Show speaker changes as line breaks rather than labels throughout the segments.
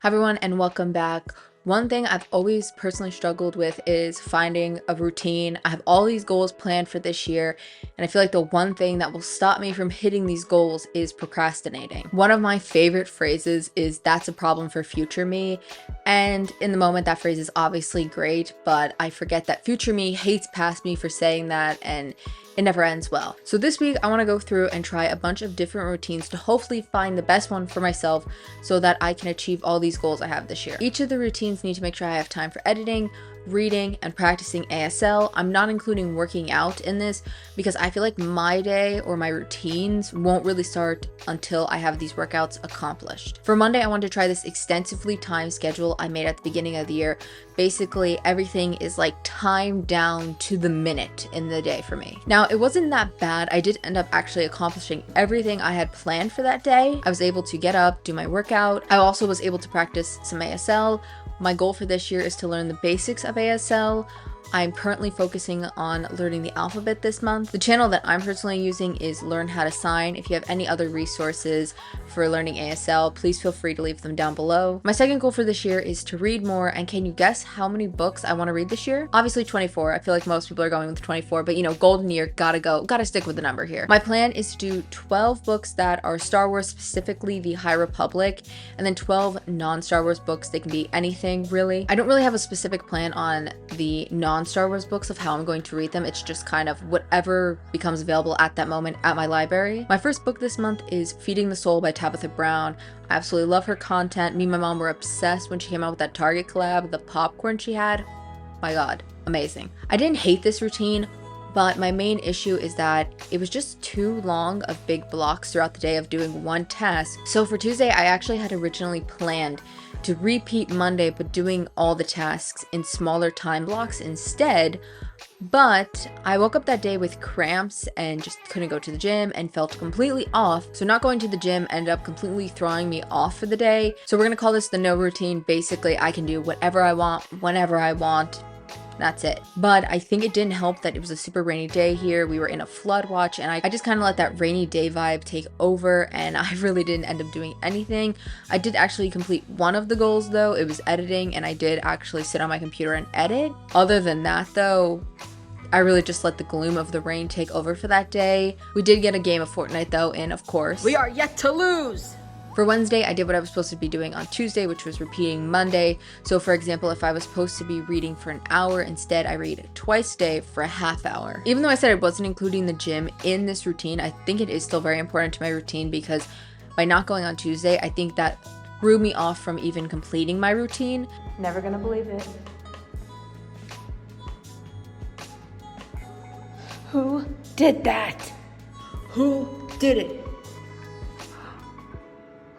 Hi everyone and welcome back. One thing I've always personally struggled with is finding a routine. I have all these goals planned for this year, and I feel like the one thing that will stop me from hitting these goals is procrastinating. One of my favorite phrases is "that's a problem for future me," and in the moment that phrase is obviously great, but I forget that future me hates past me for saying that, and it never ends well. So this week I want to go through and try a bunch of different routines to hopefully find the best one for myself so that I can achieve all these goals I have this year. Each of the routines need to make sure I have time for editing, reading, and practicing ASL. I'm not including working out in this because I feel like my day or my routines won't really start until I have these workouts accomplished. For Monday, I wanted to try this extensively timed schedule I made at the beginning of the year. Basically, everything is like timed down to the minute in the day for me. Now, it wasn't that bad. I did end up actually accomplishing everything I had planned for that day. I was able to get up, do my workout. I also was able to practice some ASL. My goal for this year is to learn the basics of ASL. I'm currently focusing on learning the alphabet this month. The channel that I'm personally using is Learn How to Sign. If you have any other resources for learning ASL, please feel free to leave them down below. My second goal for this year is to read more, and can you guess how many books I want to read this year? Obviously 24. I feel like most people are going with 24, but you know, golden year, gotta stick with the number here. My plan is to do 12 books that are Star Wars, specifically the High Republic, and then 12 non-Star Wars books. They can be anything, really. I don't really have a specific plan on the non-Star Wars books of how I'm going to read them. It's just kind of whatever becomes available at that moment at my library. My first book this month is Feeding the Soul by Tabitha Brown. I absolutely love her content. Me and my mom were obsessed when she came out with that Target collab, the popcorn she had. My god, amazing. I didn't hate this routine, but my main issue is that it was just too long of big blocks throughout the day of doing one task. So for Tuesday, I actually had originally planned to repeat Monday, but doing all the tasks in smaller time blocks instead. But I woke up that day with cramps and just couldn't go to the gym and felt completely off. So not going to the gym ended up completely throwing me off for the day. So we're gonna call this the no routine. Basically, I can do whatever I want, whenever I want. That's it. But I think it didn't help that it was a super rainy day here. We were in a flood watch, and I just kind of let that rainy day vibe take over, and I really didn't end up doing anything. I did actually complete one of the goals though. It was editing, and I did actually sit on my computer and edit. Other than that though, I really just let the gloom of the rain take over for that day. We did get a game of Fortnite though, and of course,
we are yet to lose.
For Wednesday, I did what I was supposed to be doing on Tuesday, which was repeating Monday. So for example, if I was supposed to be reading for an hour, instead I read twice a day for a half hour. Even though I said I wasn't including the gym in this routine, I think it is still very important to my routine because by not going on Tuesday, I think that threw me off from even completing my routine.
Never gonna believe it. Who did that? Who did it?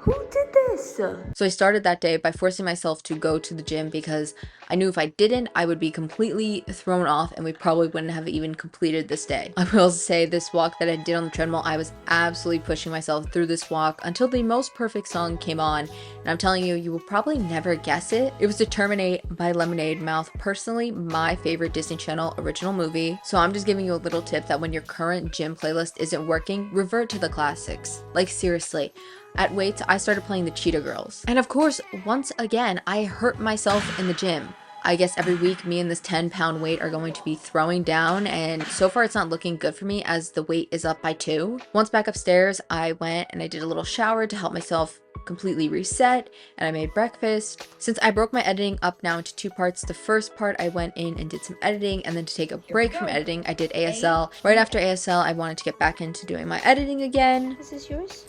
Who did this?
So I started that day by forcing myself to go to the gym because I knew if I didn't, I would be completely thrown off and we probably wouldn't have even completed this day. I will say this walk that I did on the treadmill, I was absolutely pushing myself through this walk until the most perfect song came on. And I'm telling you, you will probably never guess it. It was Determinate by Lemonade Mouth. Personally, my favorite Disney Channel original movie. So I'm just giving you a little tip that when your current gym playlist isn't working, revert to the classics. Like seriously. At weights, I started playing the Cheetah Girls. And of course, once again, I hurt myself in the gym. I guess every week, me and this 10-pound weight are going to be throwing down, and so far it's not looking good for me as the weight is up by 2. Once back upstairs, I went and I did a little shower to help myself completely reset, and I made breakfast. Since I broke my editing up now into 2 parts, the first part I went in and did some editing, and then to take a break from editing, I did ASL. Right after ASL, I wanted to get back into doing my editing again.
Is this yours?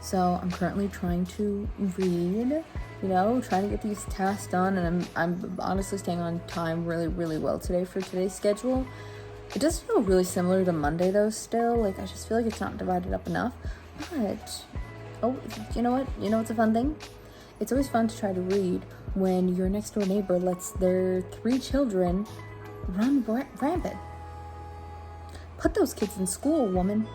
So I'm currently trying to read, you know, trying to get these tasks done, and I'm honestly staying on time really well today for today's schedule. It does feel really similar to Monday though still, like I just feel like it's not divided up enough, but oh, you know what? You know what's a fun thing? It's always fun to try to read when your next door neighbor lets their 3 children run rampant. Put those kids in school, woman.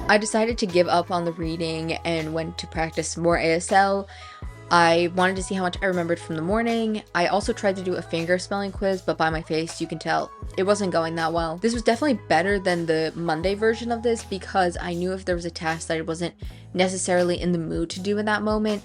I decided to give up on the reading and went to practice more ASL. I wanted to see how much I remembered from the morning. I also tried to do a finger spelling quiz, but by my face, you can tell it wasn't going that well. This was definitely better than the Monday version of this because I knew if there was a task that I wasn't necessarily in the mood to do in that moment,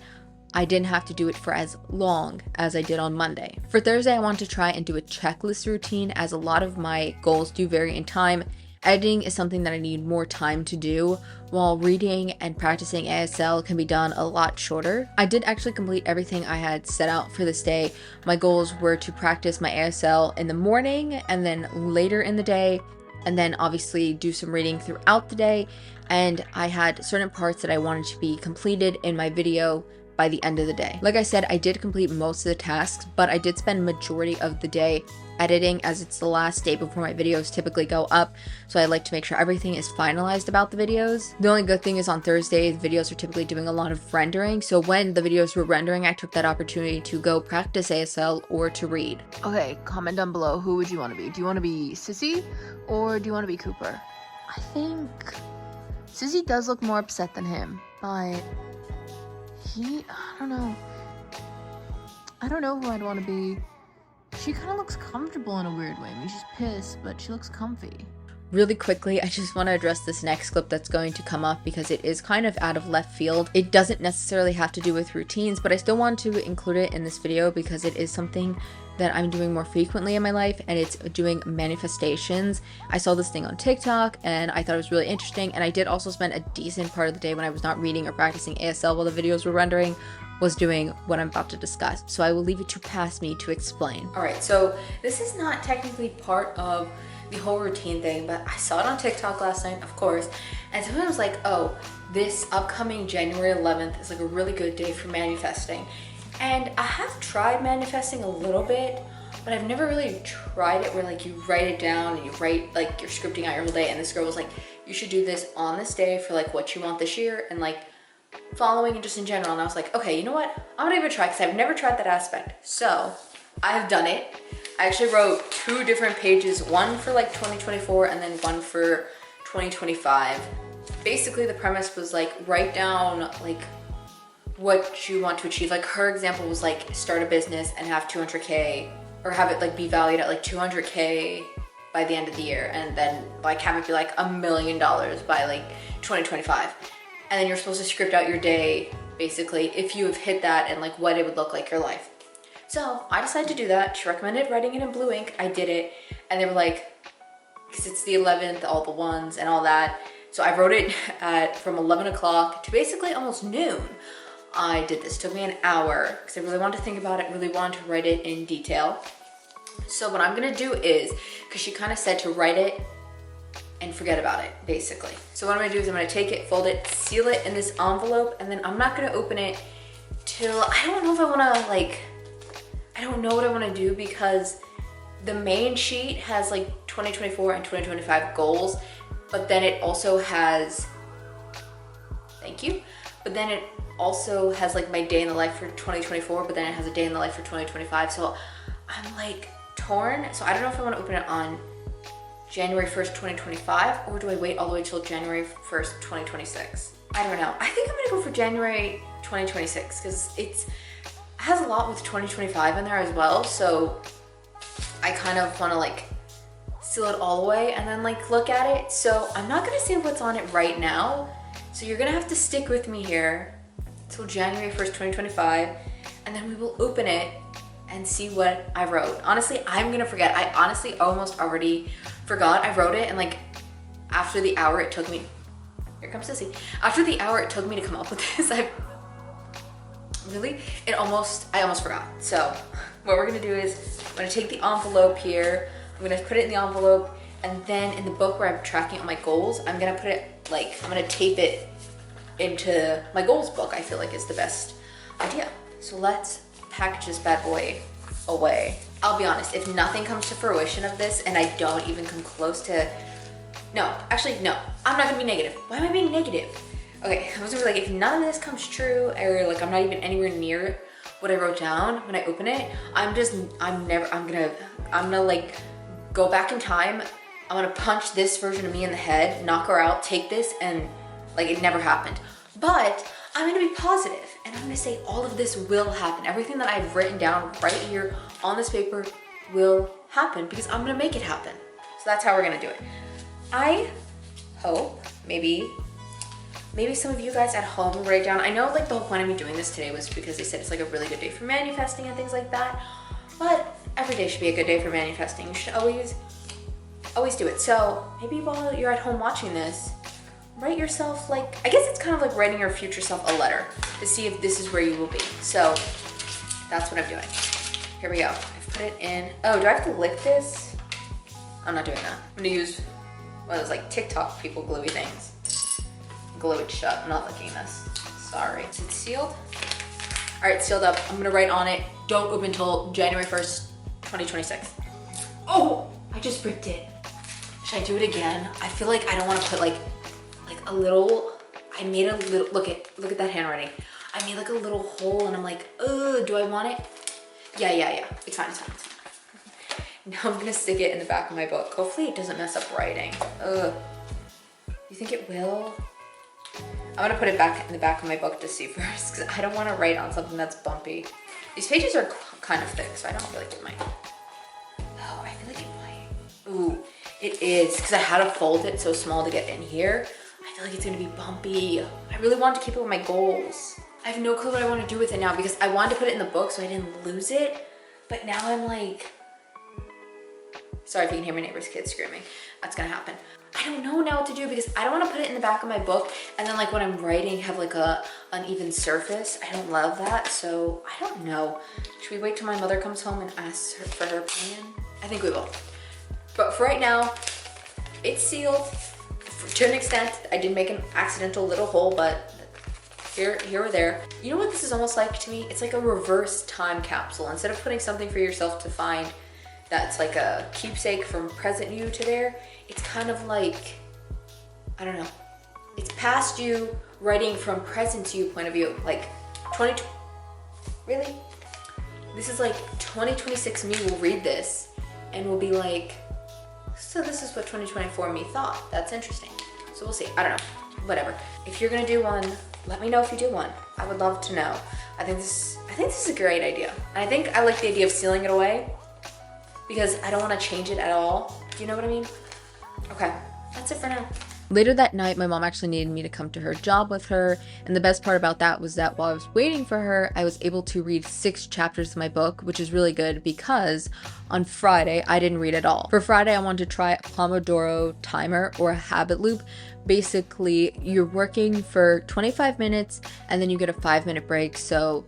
I didn't have to do it for as long as I did on Monday. For Thursday, I want to try and do a checklist routine as a lot of my goals do vary in time. Editing is something that I need more time to do, while reading and practicing ASL can be done a lot shorter. I did actually complete everything I had set out for this day. My goals were to practice my ASL in the morning and then later in the day, and then obviously do some reading throughout the day. And I had certain parts that I wanted to be completed in my video by the end of the day. Like I said, I did complete most of the tasks, but I did spend majority of the day editing as it's the last day before my videos typically go up, so I like to make sure everything is finalized about the videos. The only good thing is on Thursday, the videos are typically doing a lot of rendering, so when the videos were rendering, I took that opportunity to go practice ASL or to read.
Okay, comment down below, who would you want to be? Do you want to be Sissy or do you want to be Cooper? I think Sissy does look more upset than him, but I don't know who I'd want to be. She kind of looks comfortable in a weird way. I mean, she's pissed, but she looks comfy.
Really quickly, I just want to address this next clip that's going to come up because it is kind of out of left field. It doesn't necessarily have to do with routines, but I still want to include it in this video because it is something that I'm doing more frequently in my life, and it's doing manifestations. I saw this thing on TikTok and I thought it was really interesting, and I did also spend a decent part of the day when I was not reading or practicing ASL while the videos were rendering was doing what I'm about to discuss. So I will leave it to past me to explain. All right, so this is not technically part of the whole routine thing, but I saw it on TikTok last night, of course, and someone was like, oh, this upcoming January 11th is like a really good day for manifesting. And I have tried manifesting a little bit, but I've never really tried it where like you write it down and you write like you're scripting out your whole day, and this girl was like, you should do this on this day for like what you want this year and like following and just in general. And I was like, okay, you know what? I'm gonna give it a try because I've never tried that aspect. So I have done it. I actually wrote 2 different pages, one for like 2024 and then one for 2025. Basically the premise was like write down like what you want to achieve. Like her example was like start a business and have 200K, or have it like be valued at like 200K by the end of the year, and then like have it be like $1 million by like 2025. And then you're supposed to script out your day basically if you have hit that and like what it would look like your life. So I decided to do that. She recommended writing it in blue ink. I did it, and they were like, because it's the 11th, all the ones and all that. So I wrote it from 11 o'clock to basically almost noon. I did this. It took me an hour because I really wanted to think about it, really wanted to write it in detail. So what I'm gonna do is, because she kind of said to write it and forget about it, basically. So what I'm gonna do is I'm gonna take it, fold it, seal it in this envelope, and then I'm not gonna open it till, I don't know if I wanna like, I don't know what I wanna do because the main sheet has like 2024 and 2025 goals, but then it also has, thank you, but then it also has like my day in the life for 2024, but then it has a day in the life for 2025. So I'm like torn. So I don't know if I want to open it on January 1st, 2025, or do I wait all the way till January 1st, 2026? I don't know. I think I'm gonna go for January 2026 because it has a lot with 2025 in there as well. So I kind of want to like seal it all the way and then like look at it. So I'm not gonna say what's on it right now. So you're gonna have to stick with me here till January 1st, 2025, and then we will open it and see what I wrote. Honestly, I'm gonna forget. I honestly almost already forgot I wrote it, and like after the hour it took me, here comes Sissy. After the hour it took me to come up with this, I almost forgot. So what we're gonna do is I'm gonna take the envelope here, I'm gonna put it in the envelope, and then in the book where I'm tracking all my goals, I'm gonna put it like, I'm gonna tape it into my goals book. I feel like is the best idea. So let's package this bad boy away. I'll be honest, if nothing comes to fruition of this and I don't even come close to, no, actually no, I'm not gonna be negative. Why am I being negative? Okay, I was gonna be like, if none of this comes true, or like I'm not even anywhere near what I wrote down when I open it, I'm gonna like go back in time. I'm gonna punch this version of me in the head, knock her out, take this, and like it never happened. But I'm gonna be positive and I'm gonna say all of this will happen. Everything that I've written down right here on this paper will happen because I'm gonna make it happen. So that's how we're gonna do it. I hope maybe some of you guys at home will write down. I know like the whole point of me doing this today was because they said it's like a really good day for manifesting and things like that. But every day should be a good day for manifesting. You should always do it. So maybe while you're at home watching this, write yourself like, I guess it's kind of like writing your future self a letter to see if this is where you will be. So that's what I'm doing. Here we go. I've put it in. Oh, do I have to lick this? I'm not doing that. I'm gonna use one of those like TikTok people gluey things. Glue it shut. I'm not licking this. Sorry. Is it sealed? All right, sealed up. I'm gonna write on it, don't open until January 1st, 2026. Oh, I just ripped it. Should I do it again? I feel like I don't wanna put like a little, I made a little, look at that handwriting. I made like a little hole and I'm like, do I want it? Yeah. It's fine. Now I'm gonna stick it in the back of my book. Hopefully it doesn't mess up writing. You think it will? I'm gonna put it back in the back of my book to see first because I don't wanna write on something that's bumpy. These pages are kind of thick, so I don't feel like it might. Oh, I feel like it might. Ooh, it is, because I had to fold it so small to get in here. I feel like it's gonna be bumpy. I really wanted to keep it with my goals. I have no clue what I want to do with it now because I wanted to put it in the book so I didn't lose it. But now I'm like, sorry if you can hear my neighbor's kids screaming. That's gonna happen. I don't know now what to do because I don't want to put it in the back of my book and then like when I'm writing have like a uneven surface. I don't love that, so I don't know. Should we wait till my mother comes home and asks her for her plan? I think we will. But for right now, it's sealed. To an extent, I did make an accidental little hole, but here or there. You know what this is almost like to me? It's like a reverse time capsule. Instead of putting something for yourself to find that's like a keepsake from present you to there, it's kind of like, I don't know. It's past you writing from present you point of view. Like really? This is like 2026 me will read this and will be like, so this is what 2024 me thought. That's interesting. So we'll see. I don't know. Whatever. If you're gonna do one, let me know if you do one. I would love to know. I think this is a great idea. And I think I like the idea of sealing it away because I don't want to change it at all. Do you know what I mean? Okay, that's it for now. Later that night, my mom actually needed me to come to her job with her, and the best part about that was that while I was waiting for her, I was able to read 6 chapters of my book, which is really good because on Friday, I didn't read at all. For Friday, I wanted to try a Pomodoro timer or a habit loop. Basically, you're working for 25 minutes and then you get a 5-minute break, so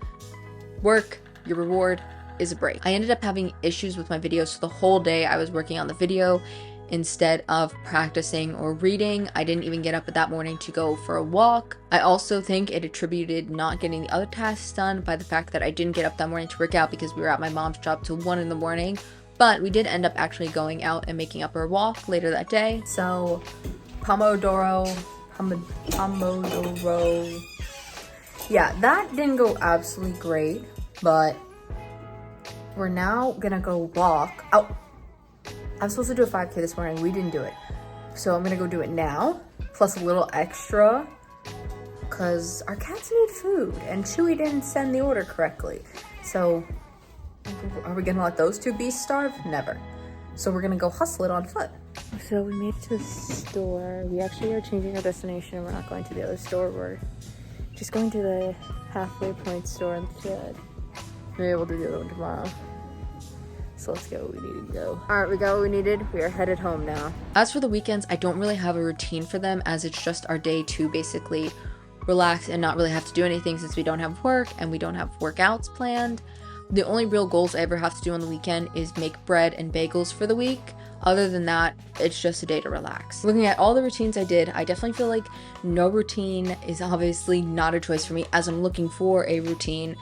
work, your reward is a break. I ended up having issues with my video, so the whole day I was working on the video instead of practicing or reading. I didn't even get up that morning to go for a walk. I also think it attributed not getting the other tasks done by the fact that I didn't get up that morning to work out because we were at my mom's job till 1 in the morning. But we did end up actually going out and making up our walk later that day. So Pomodoro. Yeah, that didn't go absolutely great, but we're now gonna go walk. Oh, I was supposed to do a 5K this morning. We didn't do it. So I'm gonna go do it now, plus a little extra, because our cats need food and Chewy didn't send the order correctly. So are we gonna let those two beasts starve? Never. So we're gonna go hustle it on foot. So we made it to the store. We actually are changing our destination. We're not going to the other store. We're just going to the halfway point store instead. We're able to do the one tomorrow. So let's get what we needed to go. All right, we got what we needed. We are headed home now. As for the weekends, I don't really have a routine for them as it's just our day to basically relax and not really have to do anything since we don't have work and we don't have workouts planned. The only real goals I ever have to do on the weekend is make bread and bagels for the week. Other than that, it's just a day to relax. Looking at all the routines I did, I definitely feel like no routine is obviously not a choice for me as I'm looking for a routine.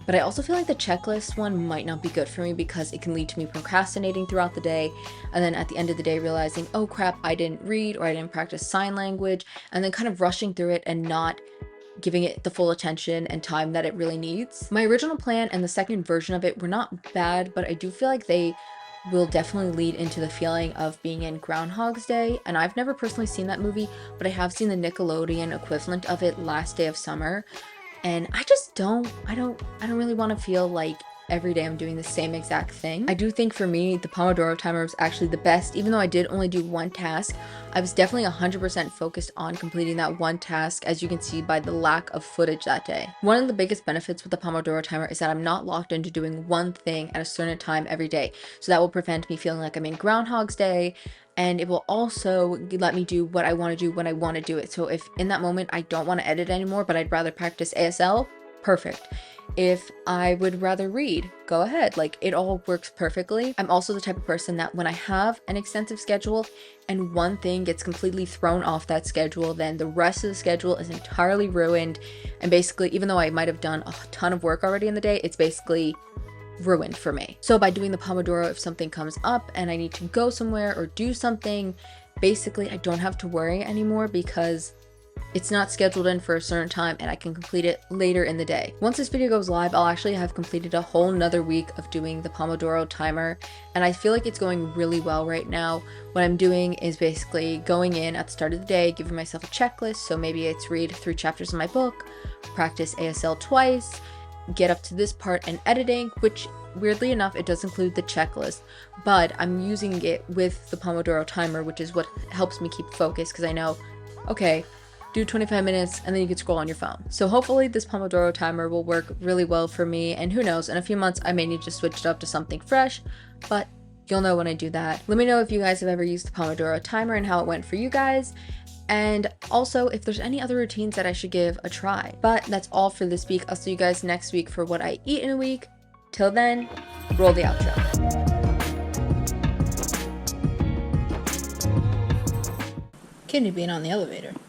But I also feel like the checklist one might not be good for me because it can lead to me procrastinating throughout the day and then at the end of the day realizing, oh crap, I didn't read or I didn't practice sign language, and then kind of rushing through it and not giving it the full attention and time that it really needs. My original plan and the second version of it were not bad, but I do feel like they will definitely lead into the feeling of being in Groundhog's Day. And I've never personally seen that movie, but I have seen the Nickelodeon equivalent of it, Last Day of Summer. And I just I don't really want to feel like every day I'm doing the same exact thing. I do think for me, the Pomodoro timer was actually the best. Even though I did only do one task, I was definitely 100% focused on completing that one task, as you can see by the lack of footage that day. One of the biggest benefits with the Pomodoro timer is that I'm not locked into doing one thing at a certain time every day. So that will prevent me feeling like I'm in Groundhog's Day, and it will also let me do what I want to do when I want to do it. So if in that moment I don't want to edit anymore, but I'd rather practice ASL, perfect. If I would rather read, go ahead. Like, it all works perfectly. I'm also the type of person that when I have an extensive schedule and one thing gets completely thrown off that schedule, then the rest of the schedule is entirely ruined. And basically, even though I might have done a ton of work already in the day, it's basically ruined for me. So by doing the Pomodoro, if something comes up and I need to go somewhere or do something, basically I don't have to worry anymore because it's not scheduled in for a certain time and I can complete it later in the day. Once this video goes live, I'll actually have completed a whole nother week of doing the Pomodoro timer, and I feel like it's going really well right now. What I'm doing is basically going in at the start of the day, giving myself a checklist. So maybe it's read 3 chapters of my book, practice ASL twice, get up to this part and editing, which weirdly enough, it does include the checklist, but I'm using it with the Pomodoro timer, which is what helps me keep focused because I know, okay, do 25 minutes and then you can scroll on your phone. So hopefully this Pomodoro timer will work really well for me, and who knows, in a few months I may need to switch it up to something fresh, but you'll know when I do that. Let me know if you guys have ever used the Pomodoro timer and how it went for you guys, and also if there's any other routines that I should give a try. But that's all for this week. I'll see you guys next week for what I eat in a week. Till then, roll the outro.
Kidney being on the elevator.